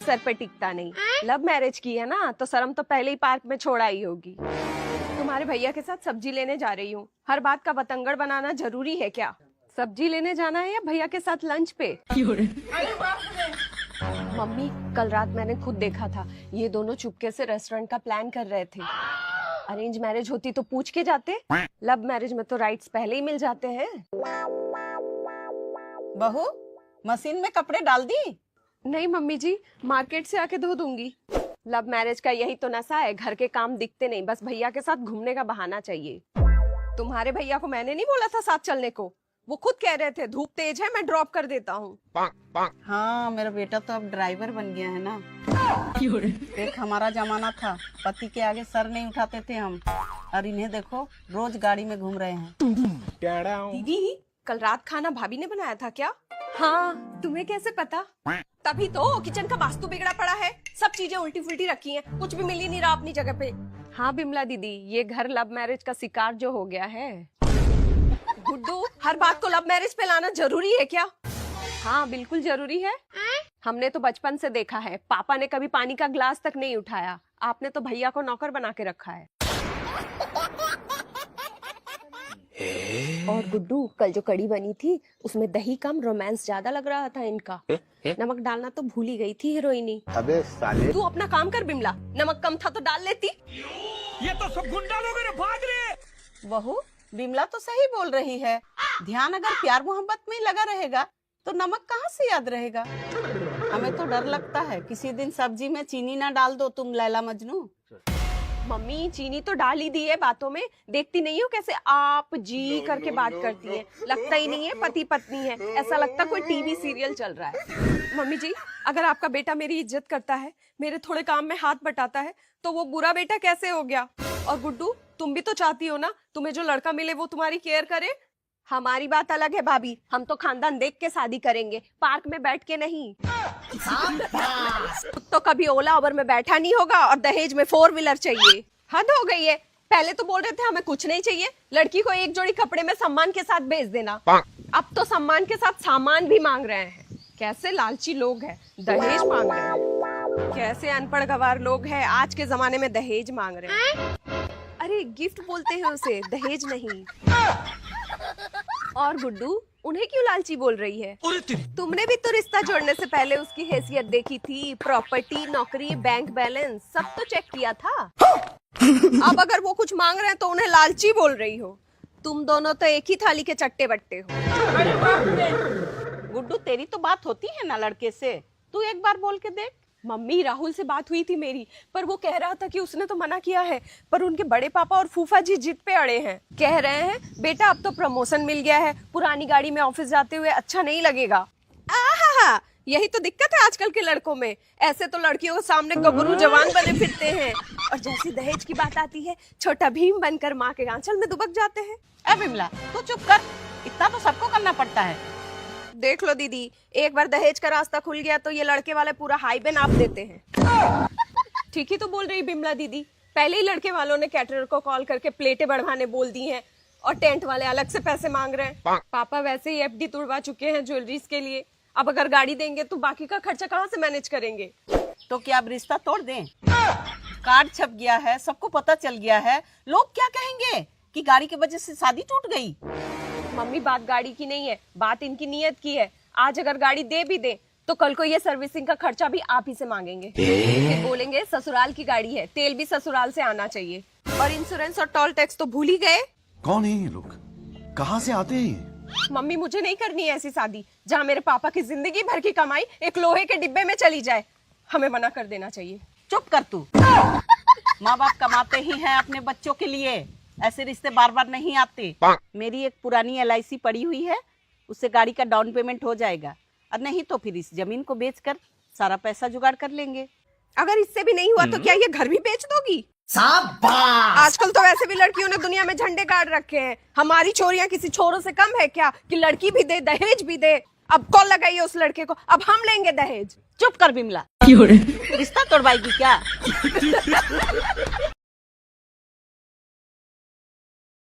Sir पे टिकता नहीं। लव मैरिज की है ना तो शर्म तो पहले ही पार्क में छोड़ आई होगी। तुम्हारे भैया के साथ सब्जी लेने जा रही हूँ। हर बात का बतंगड़ बनाना जरूरी है क्या? सब्जी लेने जाना है या भैया के साथ लंच पे? मम्मी, कल रात मैंने खुद देखा था, ये दोनों चुपके से रेस्टोरेंट का प्लान कर रहे थे। अरेंज मैरिज होती तो पूछ के जाते, लव मैरिज में तो राइट्स पहले ही मिल जाते हैं। बहू, मशीन में कपड़े डाल दी? नहीं मम्मी जी, मार्केट से आके धो दूंगी। लव मैरिज का यही तो नशा है, घर के काम दिखते नहीं, बस भैया के साथ घूमने का बहाना चाहिए। तुम्हारे भैया को मैंने नहीं बोला था साथ चलने को, वो खुद कह रहे थे धूप तेज है, मैं ड्रॉप कर देता हूँ। हाँ, मेरा बेटा तो अब ड्राइवर बन गया है ना। एक हमारा जमाना था, पति के आगे सर नहीं उठाते थे हम, और इन्हें देखो रोज गाड़ी में घूम रहे हैं। दीदी, कल रात खाना भाभी ने बनाया था क्या? हाँ, तुम्हें कैसे पता? तभी तो किचन का वास्तु बिगड़ा पड़ा है, सब चीजें उल्टी फुल्टी रखी हैं, कुछ भी मिल ही नहीं रहा अपनी जगह पे। हाँ बिमला दीदी, ये घर लव मैरिज का शिकार जो हो गया है। गुड्डू, हर बात को लव मैरिज पे लाना जरूरी है क्या? हाँ बिल्कुल जरूरी है। हमने तो बचपन से देखा है, पापा ने कभी पानी का ग्लास तक नहीं उठाया, आपने तो भैया को नौकर बना के रखा है। और गुड्डू, कल जो कड़ी बनी थी उसमें दही कम, रोमांस ज्यादा लग रहा था इनका। नमक डालना तो भूल ही गई थी हीरोइनी। अबे साले, तू अपना काम कर बिमला, नमक कम था तो डाल लेती। ये तो सब गुंडा लोग हैं, भाग रहे। बहू, बिमला तो सही बोल रही है, ध्यान अगर प्यार मोहब्बत में ही लगा रहेगा तो नमक कहाँ से याद रहेगा। हमें तो डर लगता है किसी दिन सब्जी में चीनी ना डाल दो तुम लैला मजनू। मम्मी, चीनी तो डाल ही दी है बातों में, देखती नहीं हो कैसे आप जी करके बात करती है, लगता ही नहीं है पति पत्नी है, ऐसा लगता कोई टीवी सीरियल चल रहा है। मम्मी जी, अगर आपका बेटा मेरी इज्जत करता है, मेरे थोड़े काम में हाथ बटाता है, तो वो बुरा बेटा कैसे हो गया? और गुड्डू, तुम भी तो चाहती हो ना तुम्हें जो लड़का मिले वो तुम्हारी केयर करे। हमारी बात अलग है भाभी, हम तो खानदान देख के शादी करेंगे, पार्क में बैठ के नहीं। तो कभी ओला उबर में बैठा नहीं होगा और दहेज में 4 व्हीलर चाहिए। हद हो गई है, पहले तो बोल रहे थे हमें कुछ नहीं चाहिए, लड़की को एक जोड़ी कपड़े में सम्मान के साथ भेज देना, अब तो सम्मान के साथ सामान भी मांग रहे हैं। कैसे लालची लोग हैं, दहेज मांग रहे हैं। कैसे अनपढ़ गवार लोग हैं, आज के जमाने में दहेज मांग रहे हैं। अरे गिफ्ट बोलते हैं उसे, दहेज नहीं। और गुड्डू, उन्हें क्यों लालची बोल रही है? तुमने भी तो रिश्ता जोड़ने से पहले उसकी हैसियत देखी थी, प्रॉपर्टी, नौकरी, बैंक बैलेंस सब तो चेक किया था। अब अगर वो कुछ मांग रहे हैं तो उन्हें लालची बोल रही हो। तुम दोनों तो एक ही थाली के चट्टे बट्टे हो। गुड्डू, तेरी तो बात होती है ना लड़के से, तू एक बार बोल के देख। मम्मी, राहुल से बात हुई थी मेरी, पर वो कह रहा था कि उसने तो मना किया है, पर उनके बड़े पापा और फूफा जी जिद पे अड़े हैं। कह रहे हैं बेटा अब तो प्रमोशन मिल गया है, पुरानी गाड़ी में ऑफिस जाते हुए अच्छा नहीं लगेगा। आहा, यही तो दिक्कत है आजकल के लड़कों में, ऐसे तो लड़कियों के सामने गबरू जवान बने फिरते हैं, और जैसी दहेज की बात आती है छोटा भीम बनकर माँ के आंचल में दुबक जाते हैं। ए बिमला, तू चुप कर, इतना तो सबको करना पड़ता है। देख लो दीदी, एक बार दहेज का रास्ता खुल गया तो ये लड़के वाले पूरा हाईवे नाप देते हैं। ठीक ही तो बोल रही बिमला दीदी, पहले ही लड़के वालों ने कैटरर को कॉल करके प्लेटें बढ़वाने बोल दी हैं, और टेंट वाले अलग से पैसे मांग रहे हैं। पापा वैसे ही एफडी तुड़वा चुके हैं ज्वेलरीज के लिए, अब अगर गाड़ी देंगे तो बाकी का खर्चा कहाँ से मैनेज करेंगे? तो क्या अब रिश्ता तोड़ दें? कार्ड छप गया है, सबको पता चल गया है, लोग क्या कहेंगे कि गाड़ी की वजह से शादी टूट गई। मम्मी, बात गाड़ी की नहीं है, बात इनकी नीयत की है। आज अगर गाड़ी दे भी दे तो कल को ये सर्विसिंग का खर्चा भी आप ही से मांगेंगे। फिर बोलेंगे ससुराल की गाड़ी है, तेल भी ससुराल से आना चाहिए, और इंश्योरेंस और टोल टैक्स तो भूल ही गए। कौन है ये लोग, कहाँ से आते हैं? मम्मी, मुझे नहीं करनी है ऐसी शादी जहाँ मेरे पापा की जिंदगी भर की कमाई एक लोहे के डिब्बे में चली जाए। हमें मना कर देना चाहिए। चुप कर तू। माँ बाप कमाते ही हैं अपने बच्चों के लिए, ऐसे रिश्ते बार बार नहीं आते। मेरी एक पुरानी LIC पड़ी हुई है, उससे गाड़ी का डाउन पेमेंट हो जाएगा, और नहीं तो फिर इस जमीन को बेचकर सारा पैसा जुगाड़ कर लेंगे। अगर इससे भी नहीं हुआ तो क्या ये घर भी बेच दोगी? आजकल तो वैसे भी लड़कियों ने दुनिया में झंडे गाड़ रखे हैं, हमारी चोरियां किसी छोरों से कम है क्या कि लड़की भी दे दहेज भी दे? अब कॉल लगाइए उस लड़के को, अब हम लेंगे दहेज। चुप कर बिमला, रिश्ता तोड़वाएगी क्या?